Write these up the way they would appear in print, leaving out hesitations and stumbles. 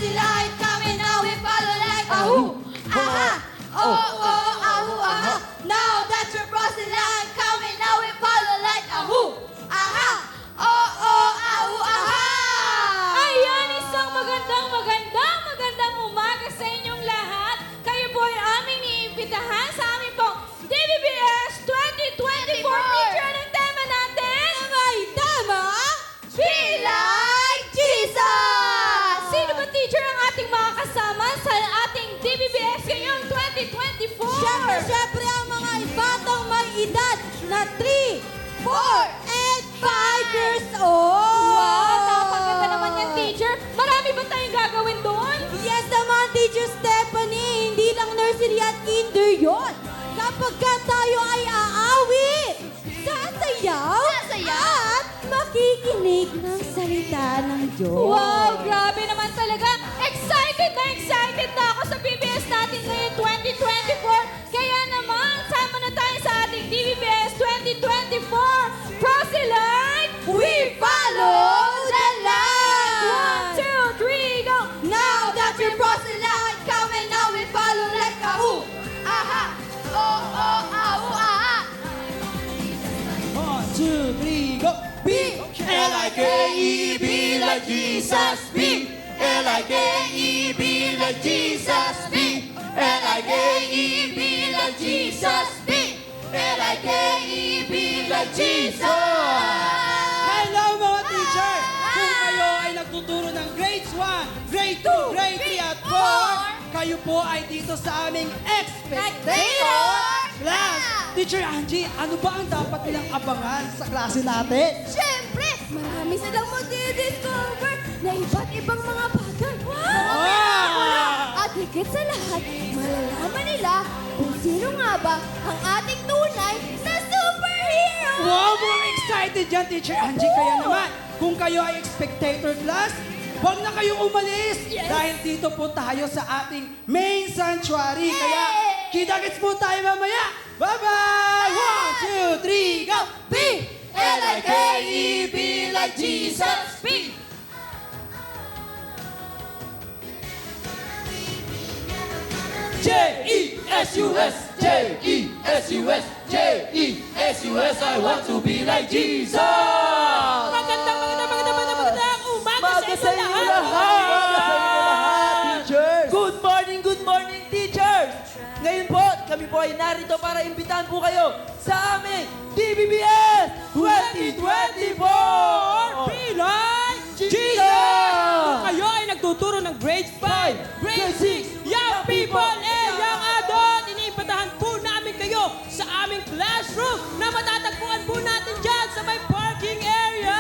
frosty light coming, now we follow like ahoo, aha, ahoo, aha. Now that your frosty light coming, now we follow like ahoo, aha, ahoo, aha. Ayan, isang magandang umaga sa inyong lahat. Kayo po ay aming iimbitahan sa aming pong DBBS 2024 feature ng tema natin. May tama, Be Like Jesus! Sino ba teacher ang ating mga kasama sa ating DBBS ngayong 2024? Siyempre ang mga batang may edad na 3, 4, and 5 years old. Wow, napakaganda naman yan, teacher. Marami ba tayong gagawin doon? Yes naman, Teacher Stephanie. Hindi lang nursery at kinder yun. Kapag ka tayo ay aawi, sasayaw, at makikinig ng salita ng Diyos. Wow, grabe naman talaga. Excited na ako sa BBS natin ngayon 2024. Kaya naman, sama na tayo sa ating BBS 2024. Proselyte, We follow the light. 1, 2, 3, go! Now that your proselyte coming, now we follow like ahoo, aha, ahoo, aha. 1, 2, 3, go! Be L-I-K-E, be like Jesus, be. L-I-K-E, be like Jesus, be. L-I-K-E, be like Jesus, be. L-I-K-E, be like Jesus. Hello mga teacher! Kung kayo ay nagtuturo ng grades 1, grade 2, grade 3 at 4, kayo po ay dito sa aming Expectator Class! Teacher Angie, ano ba ang dapat nilang abangan sa klase natin? Siyempre, marami silang mag-discover na iba't ibang mga bagay. At higit sa lahat, malalaman nila kung sino nga ba ang ating tunay na superhero! Wow, mga excited yan, Teacher Angie. Kaya naman, kung kayo ay Expectator Class, huwag na kayong umalis dahil dito po tayo sa ating main sanctuary. Kaya, kita-kits po tayo mamaya. Bye-bye! 1, 2, 3, go! Be L-I-K-E, be like Jesus, be. J-E-S-U-S, J-E-S-U-S, J-E-S-U-S, I want to be like Jesus. Magandang umaga sa inyo lahat. Teachers! Good morning, teachers! Ngayon po, kami po ay narito para imbitahan po kayo sa aming DBBS 2024! Be like Jesus! Kayo ay nagtuturo ng grade 5, grade 6, young people, and young adult. Iniimbitahan po namin kayo sa aming classroom na matatagpuan po natin dyan sa may parking area.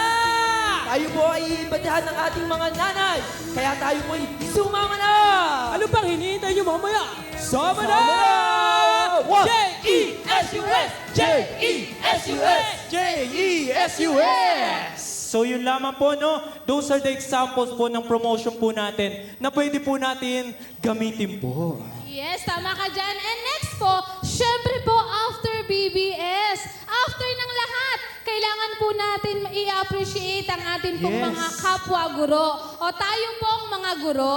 Tayo po ay iimbitahan ng ating mga nanay. Kaya tayo po ay sumama na! Ano bang hinihintay nyo mamaya? Sama na! J-E-S-U-S, J-E-S-U-S, J-E-S-U-S. So yun lamang po, no? Those are the examples po ng promotion po natin na pwede po natin gamitin po. Yes, tama ka dyan. And next po, syempre po, after BBS, after ng lahat, kailangan po natin i-appreciate ang ating pong Yes. mga kapwa-guro o tayo pong mga guro.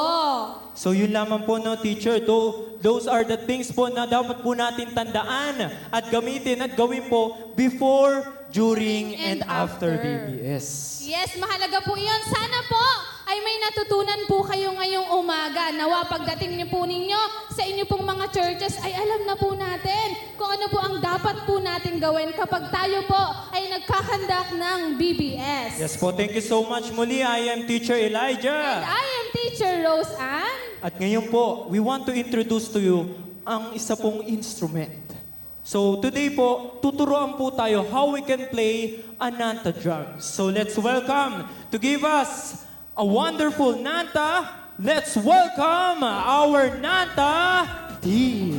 So yun lamang po, no, teacher. Those are the things po na dapat po natin tandaan at gamitin at gawin po before, during, and after BBS. Yes, mahalaga po yun. Sana po ay may natutunan po kayo ngayong umaga. Nawa pagdating niyo po ninyo sa inyo pong mga churches ay alam na po natin kung ano po ang dapat po natin gawin kapag tayo po ay nagkakandak ng BBS. Yes po, thank you so much muli. I am Teacher And Elijah. I am Teacher Rose Ann. At ngayon po, we want to introduce to you ang isa pong instrument. So today po, tuturuan po tayo how we can play a Nanta drum. So let's welcome to give us a wonderful Nanta. Let's welcome our Nanta team.